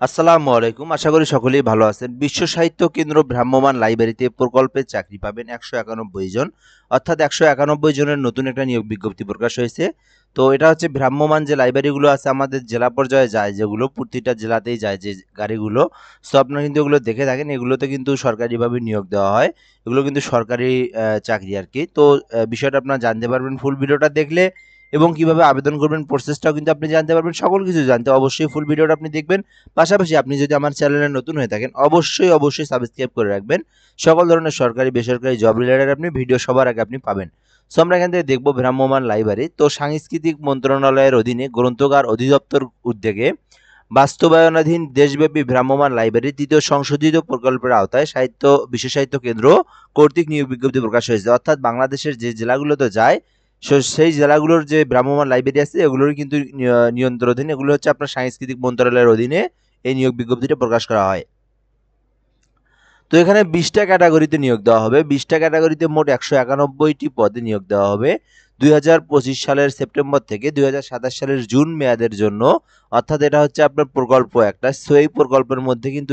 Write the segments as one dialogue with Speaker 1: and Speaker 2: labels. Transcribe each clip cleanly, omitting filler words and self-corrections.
Speaker 1: আসসালামু আলাইকুম। আশা করি সকলেই ভালো আছেন। বিশ্ব সাহিত্য কেন্দ্র ভ্রাম্যমাণ লাইব্রেরিতে প্রকল্পে চাকরি পাবেন ১৯১ জন। অর্থাৎ ১৯১ জনের নতুন একটা নিয়োগ বিজ্ঞপ্তি প্রকাশ হয়েছে। তো এটা হচ্ছে ভ্রাম্যমাণ যে লাইব্রেরিগুলো আছে আমাদের জেলা পর্যায়ে যায় যেগুলো, প্রতিটা জেলাতেই যায় যে গাড়িগুলো। সো আপনারা কিন্তু এগুলো দেখে থাকেন। এগুলোতে কিন্তু সরকারিভাবে নিয়োগ দেওয়া হয়। এগুলো কিন্তু সরকারি চাকরি আরকি। তো বিষয়টা আপনারা জানতে পারবেন ফুল ভিডিওটা দেখলে এবং কিভাবে আবেদন করবেন প্রসেসটাও কিন্তু আপনি জানতে পারবেন। সকল কিছু জানতে অবশ্যই ফুল ভিডিওটা আপনি দেখবেন। পাশাপাশি আপনি যদি আমার চ্যানেলে নতুন হয়ে থাকেন অবশ্যই সাবস্ক্রাইব করে রাখবেন। সকল ধরনের সরকারি বেসরকারি জব রিলেটেড আপনি ভিডিও সবার আগে আপনি পাবেন। সো আমরা এখান থেকে দেখব ভ্রাম্যমাণ লাইব্রেরি। তো সাংস্কৃতিক মন্ত্রণালয়ের অধীনে গ্রন্থাগার অধিদপ্তর উদ্যোগে বাস্তবায়নাধীন দেশব্যাপী ভ্রাম্যমাণ লাইব্রেরি তৃতীয় সংশোধিত প্রকল্পের আওতায় সাহিত্য বিশ্ব সাহিত্য কেন্দ্র কর্তৃক নিয়োগ বিজ্ঞপ্তি প্রকাশ হয়েছে। অর্থাৎ বাংলাদেশের যে জেলাগুলোতে যায় সেই জেলাগুলোর যে ভ্রাম্যমাণ লাইব্রেরি আছে এগুলোর কিন্তু নিয়ন্ত্রণাধীন। এগুলো হচ্ছে আপনার সাংস্কৃতিক মন্ত্রণালয়ের অধীনে এই নিয়োগ বিজ্ঞপ্তিটা প্রকাশ করা হয়। তো এখানে ২০টা ক্যাটাগরিতে নিয়োগ দেওয়া হবে। ২০টা ক্যাটাগরিতে মোট ১৯১টি পদে নিয়োগ দেওয়া হবে। ২০২৫ সালের সেপ্টেম্বর থেকে ২০২৭ সালের জুন মেয়াদের জন্য। অর্থাৎ এটা হচ্ছে আপনার প্রকল্প একটা। সো এই প্রকল্পের মধ্যে কিন্তু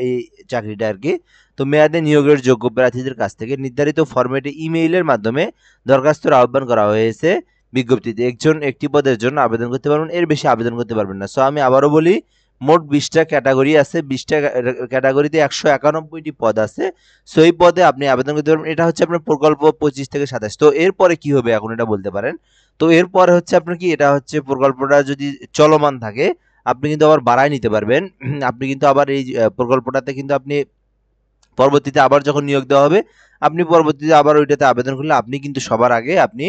Speaker 1: এই চাকরিটা আরকি। তো মেয়াদে নিয়োগের যোগ্য প্রার্থীদের কাছ থেকে নির্ধারিত ফরম্যাটে ইমেইলের মাধ্যমে দরখাস্তের আহ্বান করা হয়েছে বিজ্ঞপ্তিতে। একজন একটি পদের জন্য আবেদন করতে পারবেন। এর বেশি আবেদন করতে পারবেন না। সো আমি আবারও বলি, মোট ২০টা ক্যাটাগরি আছে। ২০টা ক্যাটাগরিতে ১৯১টি পদ আছে। সো এই পদে আপনি আবেদন করতে পারবেন। এটা হচ্ছে আপনার প্রকল্প ২৫ থেকে ২৭। তো এরপরে কি হবে এখন এটা বলতে পারেন। তো এরপরে হচ্ছে আপনার কি, এটা হচ্ছে প্রকল্পটা যদি চলমান থাকে আপনি কিন্তু আবার বাড়ায় নিতে পারবেন। আপনি কিন্তু আবার এই প্রকল্পটাতে কিন্তু আপনি পরবর্তীতে আবার যখন নিয়োগ দেওয়া হবে আপনি পরবর্তীতে আবার ওইটাতে আবেদন করলে আপনি কিন্তু সবার আগে আপনি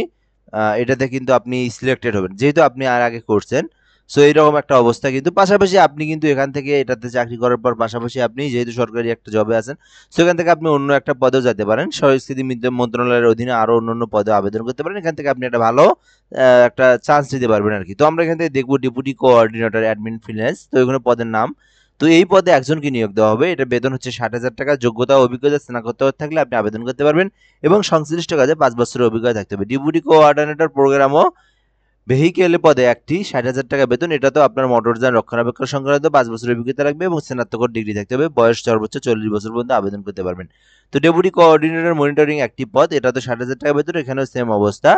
Speaker 1: এটাতে কিন্তু আপনি সিলেক্টেড হবেন, যেহেতু আপনি আর আগে করছেন। সো এইরকম একটা অবস্থা। কিন্তু পাশাপাশি আপনি কিন্তু এখান থেকে এটাতে চাকরি করার পর পাশাপাশি আপনি যেহেতু সরকারি একটা জবে আছেন, সেখান থেকে আপনি অন্য একটা পদেও যেতে পারেন। সংস্কৃতি মন্ত্রণালয়ের অধীনে আরো অন্যান্য পদে আবেদন করতে পারেন। এখান থেকে আপনি একটা ভালো একটা চান্স নিতে পারবেন আর কি। তো আমরা এখান থেকে দেখবো ডেপুটি কোঅর্ডিনেটর অ্যাডমিন ফিন্যান্স। তো এগুলো পদের নাম। তো এই পদে একজনকে নিয়োগ দেওয়া হবে। এটা বেতন হচ্ছে ৬০,০০০ টাকা। যোগ্যতা ও অভিজ্ঞতা স্নাতকোত্তর থাকলে আপনি আবেদন করতে পারবেন এবং সংশ্লিষ্ট কাজে ৫ বছরের অভিজ্ঞতা থাকতে হবে। ডেপুটি কোঅর্ডিনেটর প্রোগ্রাম ও ভেহিকেল পদে একটি ৬০,০০০ টাকা বেতন। এটাতেও আপনার মোটরযান রক্ষণাবেক্ষণ সংক্রান্ত ৫ বছরের অভিজ্ঞতা রাখবে এবং স্নাতকোত্তর ডিগ্রি থাকতে হবে। বয়স সর্বোচ্চ ৪০ বছর পর্যন্ত আবেদন করতে পারবেন। তো ডেপুটি কোঅর্ডিনেটর মনিটরিং একটি পদ। এটাতে ৬০,০০০ টাকা বেতন। এখানেও সেম অবস্থা।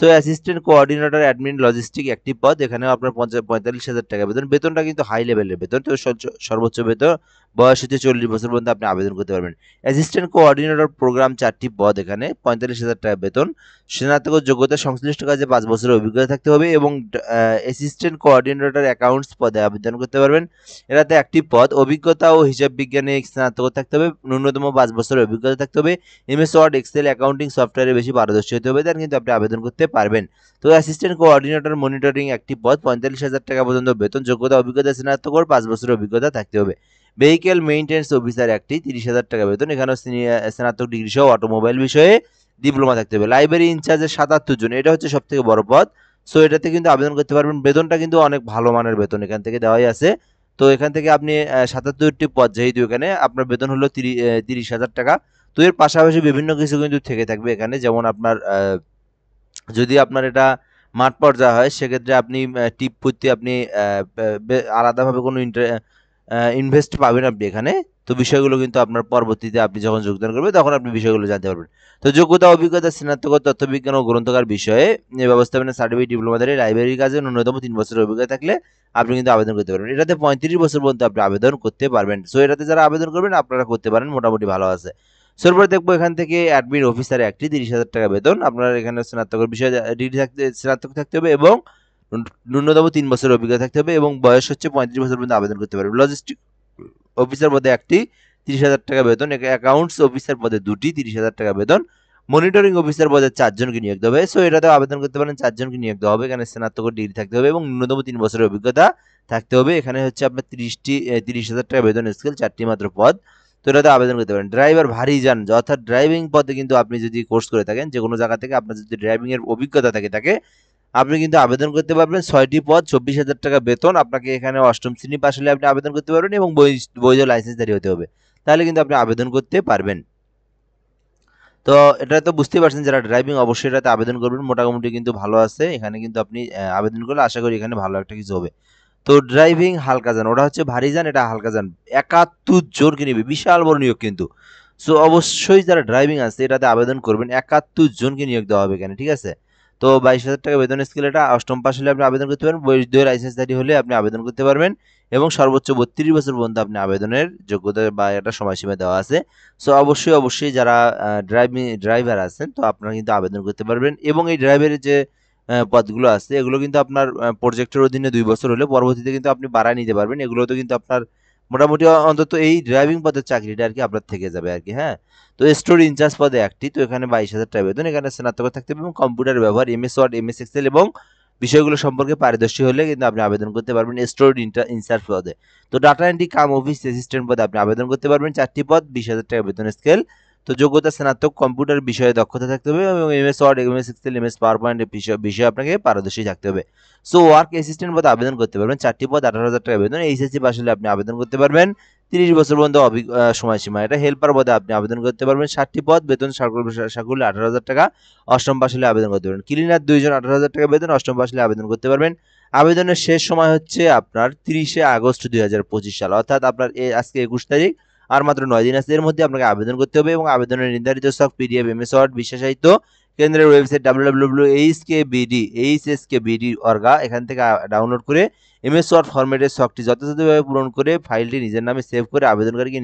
Speaker 1: So assistant coordinator admin logistic একটি পদ। এখানেও আপনার ৪৫,০০০ টাকা বেতন। বেতনটা কিন্তু হাই লেভেলের বেতন। তো সর্বোচ্চ বেতন বয়স হচ্ছে ৪০ বছর পর্যন্ত আপনি আবেদন করতে পারবেন। অ্যাসিস্ট্যান্ট কোঅর্ডিনেটর প্রোগ্রাম ৪টি পদ। এখানে ৪৫,০০০ টাকা বেতন। স্নাতক যোগ্যতা সংশ্লিষ্ট কাজে ৫ বছরের অভিজ্ঞতা থাকতে হবে এবং অ্যাসিস্ট্যান্ট কোঅর্ডিনেটর অ্যাকাউন্টস পদে আবেদন করতে পারবেন। এটাতে একটি পদ। অভিজ্ঞতা ও হিসাব বিজ্ঞানে স্নাতক থাকতে হবে। ন্যূনতম ৫ বছরের অভিজ্ঞতা থাকতে হবে। এমএস ওয়ার্ড, এক্সেল, অ্যাকাউন্টিং সফটওয়্যারে বেশি পারদর্শী হতে হবে। দেন কিন্তু আপনি আবেদন করতে পারবেন। তো অ্যাসিস্ট্যান্ট কোঅর্ডিনেটর মনিটরিং একটি পদ। ৪৫,০০০ টাকা পর্যন্ত বেতন। যোগ্যতা অভিজ্ঞতা স্নাতক ৫ বছরের অভিজ্ঞতা থাকতে হবে। ভেহিকেল মেইনটেন্যান্স অফিসার একটি ৩০,০০০ টাকা বেতন। এখানেও স্নাতক ডিগ্রি সহ অটোমোবাইল বিষয়ে ডিপ্লোমা থাকতে হবে। লাইব্রেরি ইনচার্জের ৭৭ জন। এটা হচ্ছে সবথেকে বড় পদ। সো এটাতে কিন্তু আবেদন করতে পারবেন। বেতনটা কিন্তু অনেক ভালো মানের বেতন এখান থেকে দেওয়াই আছে। তো এখান থেকে আপনি ৭৭টি পদ, যেহেতু এখানে আপনার বেতন হলো ৩০,০০০ টাকা। তো এর পাশাপাশি বিভিন্ন কিছু কিন্তু থেকে থাকবে এখানে। যেমন আপনার যদি আপনার এটা মাঠ পর্যায়ে হয় সেক্ষেত্রে আপনি টিপ প্রতি আপনি আলাদাভাবে কোনো ইনভেস্ট পাবেন আপনি এখানে। তো বিষয়গুলো কিন্তু আপনার পরবর্তীতে আপনি যখন যোগদান করবেন তখন আপনি বিষয়গুলো জানতে পারবেন। তো যোগ্যতা অভিজ্ঞতা স্নাতক তথ্যবিজ্ঞান ও গ্রন্থাগার বিষয়ে ব্যবস্থাপনা সার্টিফিকেট ডিপ্লোমাধারী লাইব্রেরি কাজে ন্যূনতম ৩ বছরের অভিজ্ঞতা থাকলে আপনি কিন্তু আবেদন করতে পারবেন। এটাতে ৩৫ বছর পর্যন্ত আপনি আবেদন করতে পারবেন। সো এটাতে যারা আবেদন করবেন আপনারা করতে পারেন, মোটামুটি ভালো আছে। এরপর দেখবো এখান থেকে অ্যাডমিন অফিসার একটি ৩০,০০০ টাকা বেতন। আপনার এখানে স্নাতকের বিষয়ে ডিগ্রি থাকতে স্নাতক থাকতে হবে এবং ন্যূনতম ৩ বছরের অভিজ্ঞতা থাকতে হবে এবং বয়স হচ্ছে ৩৫ বছর পর্যন্ত আবেদন করতে পারবে। লজিস্টিক অফিসার পদে একটি ৩০,০০০ টাকা বেতন। অ্যাকাউন্টস অফিসার পদে দুটি ৩০,০০০ টাকা বেতন। মনিটরিং অফিসার পদে ৪ জনকে নিয়োগ দেওয়া হবে। সো এটাতেও আবেদন করতে পারেন, ৪ জনকে নিয়োগ দেওয়া হবে। এখানে স্নাতক ডিগ্রি থাকতে হবে এবং ন্যূনতম ৩ বছরের অভিজ্ঞতা থাকতে হবে। এখানে হচ্ছে আপনার ৩০,০০০ টাকা বেতন স্কেল, ৪টি মাত্র পদ। তো এটাতে আবেদন করতে পারেন। ড্রাইভার ভারী যান, অর্থাৎ ড্রাইভিং পদে কিন্তু আপনি যদি কোর্স করে থাকেন যে কোনো জায়গা থেকে, আপনার যদি ড্রাইভিং এর অভিজ্ঞতা থাকে আপনি কিন্তু আবেদন করতে পারবেন। ৬টি পদ, ২৪,০০০ টাকা বেতন। আপনাকে এখানে অষ্টম শ্রেণী পাশ হলে আপনি আবেদন করতে পারবেন এবং বৈধ লাইসেন্সধারী হতে হবে। তাহলে কিন্তু আপনি আবেদন করতে পারবেন। তো এটা তো বুঝতেই পারছেন, যারা ড্রাইভিং অবশ্যই এটাতে আবেদন করবেন। মোটামুটি কিন্তু ভালো আছে। এখানে কিন্তু আপনি আবেদন করলে আশা করি এখানে ভালো একটা কিছু হবে। তো ড্রাইভিং হালকা যান, ওটা হচ্ছে ভারী যান, এটা হালকা যান। ৭১ জনকে নিবে, বিশাল বড় নিয়োগ কিন্তু। সো অবশ্যই যারা ড্রাইভিং আছে এটাতে আবেদন করবেন। ৭১ জনকে নিয়োগ দেওয়া হবে এখানে, ঠিক আছে? তো ২২,০০০ টাকা বেতন স্কেল, এটা অষ্টম পাস হলে আপনি আবেদন করতে পারবেন। বৈধ লাইসেন্সধারী হলে আপনি আবেদন করতে পারবেন এবং সর্বোচ্চ ৩২ বছর পর্যন্ত আপনি আবেদনের যোগ্যতা বা একটা সময়সীমা দেওয়া আছে। সো অবশ্যই যারা ড্রাইভার আছেন তো আপনারা কিন্তু আবেদন করতে পারবেন এবং এই ড্রাইভারের যে পদগুলো আছে এগুলো কিন্তু আপনার প্রজেক্টের অধীনে ২ বছর হলে পরবর্তীতে কিন্তু আপনি বাড়ায় নিতে পারবেন। এগুলোতে কিন্তু আপনার মোটামুটি অন্তত এই ড্রাইভিং পদের চাকরিটা আরকি আপনার থেকে যাবে আরকি, হ্যাঁ? তো স্টোর ইনচার্জ পদে ১টি, তো এখানে ২২,০০০ টাকা বেতন। এখানে স্নাতক থাকতে হবে এবং কম্পিউটার ব্যবহার MS ওয়ার্ড, MS এক্সেল এবং বিষয়গুলো সম্পর্কে পারদর্শী হলে কিন্তু আপনি আবেদন করতে পারবেন স্টোর ইনচার্জ পদে। তো ডাটা এন্ট্রি কাম অফিস অ্যাসিস্ট্যান্ট পদে আপনি আবেদন করতে পারবেন ৪টি পদ, ২০,০০০ টাকা বেতন স্কেল। তো যোগ্যতা স্নাতক, কম্পিউটার বিষয়ে দক্ষতা থাকতে হবে এবং MS Word, MS Excel, MS PowerPoint বিষয়ে আপনাকে পারদর্শী থাকতে হবে। সো ওয়ার্ক অ্যাসিস্ট্যান্ট পদে আবেদন করতে পারবেন ৪টি পদ, ১৮,০০০ টাকা বেতন। এইচএসসি পাস হলে আপনি আবেদন করতে পারবেন। ৩০ বছর পর্যন্ত সময়সীমা। এটা হেল্পার পদে আপনি আবেদন করতে পারবেন ৭টি পদ, বেতন সকলে ১৮,০০০ টাকা। অষ্টম পাস হলে আবেদন করতে পারবেন। ক্লিনার ২ জন, ১৮,০০০ টাকা বেতন। অষ্টম পাস হলে আবেদন করতে পারবেন। আবেদনের শেষ সময় হচ্ছে আপনার ৩০শে আগস্ট ২০২৫ সাল, অর্থাৎ আপনার আজকে ২১ তারিখ, আর মাত্র ৯ দিন আছে। এর মধ্যে আপনাকে আবেদন করতে হবে এবং আবেদনের নির্ধারিত সফট PDF, MS ওয়ার্ড, বিশ্ব সাহিত্য কেন্দ্রের ওয়েবসাইট www.hskbd.org এখান থেকে ডাউনলোড করে MS ওয়ার্ড ফরম্যাটের ছকটি যথাযথভাবে পূরণ করে ফাইলটি নিজের নামে সেভ করে আবেদনকারীকে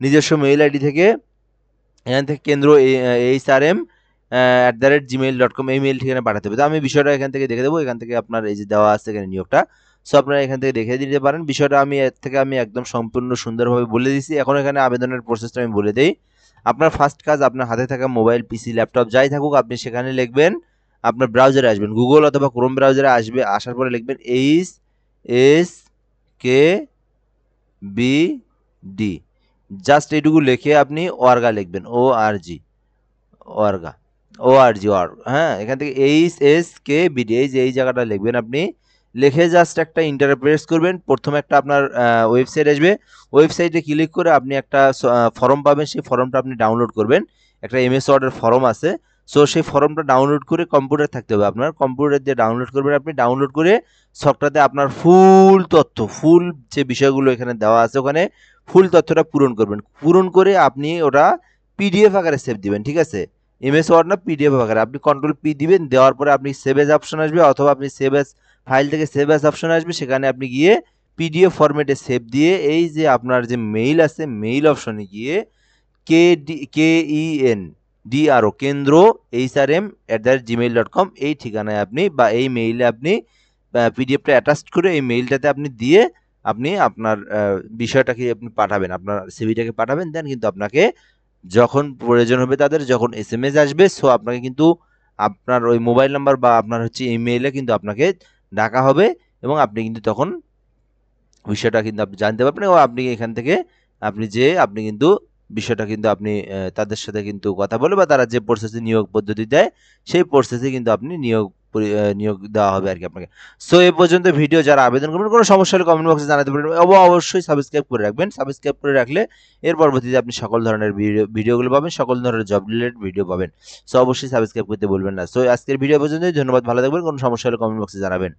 Speaker 1: নিজস্ব মেইল আইডি থেকে এখান থেকে কেন্দ্র hrm@gmail.com এই মেইল ঠিকানায় পাঠাতে হবে। তো আমি বিষয়টা এখান থেকে দেখে দেবো। এখান থেকে আপনার এই যে দেওয়া আছে এখানে নিয়োগটা। সো আপনারা এখান থেকে দেখে দিতে পারেন। বিষয়টা এর থেকে আমি একদম সম্পূর্ণ সুন্দরভাবে বলে দিয়েছি। এখন এখানে আবেদনের প্রসেসটা আমি বলে দেই। আপনার ফার্স্ট কাজ, আপনার হাতে থাকা মোবাইল, পিসি, ল্যাপটপ যাই থাকুক আপনি সেখানে লিখবেন, আপনার ব্রাউজারে আসবেন। গুগল অথবা ক্রোম ব্রাউজারে আসার পরে লিখবেন HSKBD, জাস্ট এইটুকু লিখে আপনি ওয়ার্গা লিখবেন, ওয়ার্গা, হ্যাঁ? এখান থেকে HSKBD এই জায়গাটা লিখবেন আপনি। লিখে জাস্ট একটা এন্টারে প্রেস করবেন। প্রথমে একটা আপনার ওয়েবসাইট আসবে। ওয়েবসাইটে ক্লিক করে আপনি একটা ফর্ম পাবেন। সেই ফর্মটা আপনি ডাউনলোড করবেন। একটা MS ওয়ার্ডের ফর্ম আছে। সো সেই ফর্মটা ডাউনলোড করে কম্পিউটার থাকতে হবে আপনার। কম্পিউটার দিয়ে ডাউনলোড করবেন আপনি। ডাউনলোড করে সফটটাতে আপনার ফুল যে বিষয়গুলো এখানে দেওয়া আছে ওখানে ফুল তথ্যটা পূরণ করবেন। পূরণ করে আপনি ওটা PDF আকারে সেভ দিবেন, ঠিক আছে? MS ওয়ার্ড না, PDF আকারে। আপনি কন্ট্রোল P দিবেন। দেওয়ার পরে আপনি সেভ এজ অপশন আসবে অথবা আপনি সেভ এজ ফাইল থেকে সেভ এজ অপশন আসবে। সেখানে আপনি গিয়ে PDF ফরম্যাটে সেভ দিয়ে এই যে আপনার যে মেইল আছে মেইল অপশনে গিয়ে KENDRO কেন্দ্র HRM@gmail.com এই ঠিকানায় আপনি বা এই মেইলে আপনি PDFটা অ্যাটাচ করে এই মেইলটাতে আপনি দিয়ে আপনি আপনার বিষয়টাকে আপনি পাঠাবেন। আপনার সিভিটাকে পাঠাবেন। দেন কিন্তু আপনাকে যখন প্রয়োজন হবে তাদের, যখন SMS আসবে, সো আপনাকে কিন্তু আপনার ওই মোবাইল নাম্বার বা আপনার হচ্ছে ইমেইলে কিন্তু আপনাকে ডাকা হবে এবং আপনি কিন্তু তখন বিষয়টা কিন্তু আপনি জানতে পারবেন এবং আপনি এখান থেকে আপনি কিন্তু বিষয়টা কিন্তু আপনি তাদের সাথে কিন্তু কথা বলে বা তারা যে প্রসেসে নিয়োগ পদ্ধতি দেয় সেই প্রসেসে কিন্তু আপনি নিয়োগ দেওয়া হবে আরকি আপনাকে। সো এ পর্যন্ত ভিডিও। যারা আবেদন করবেন কোনো সমস্যা হলে কমেন্ট বক্সে জানাতে পারেন। অবশ্যই সাবস্ক্রাইব করে রাখবেন। সাবস্ক্রাইব করে রাখলে এর পরবর্তীতে আপনি সকল ধরনের ভিডিওগুলো পাবেন, সকল ধরনের জব রিলেটেড ভিডিও পাবেন। সো অবশ্যই সাবস্ক্রাইব করতে ভুলবেন না। সো আজকের ভিডিও পর্যন্তই। ধন্যবাদ, ভালো থাকবেন। কোনো সমস্যা হলে কমেন্ট বক্সে জানাবেন।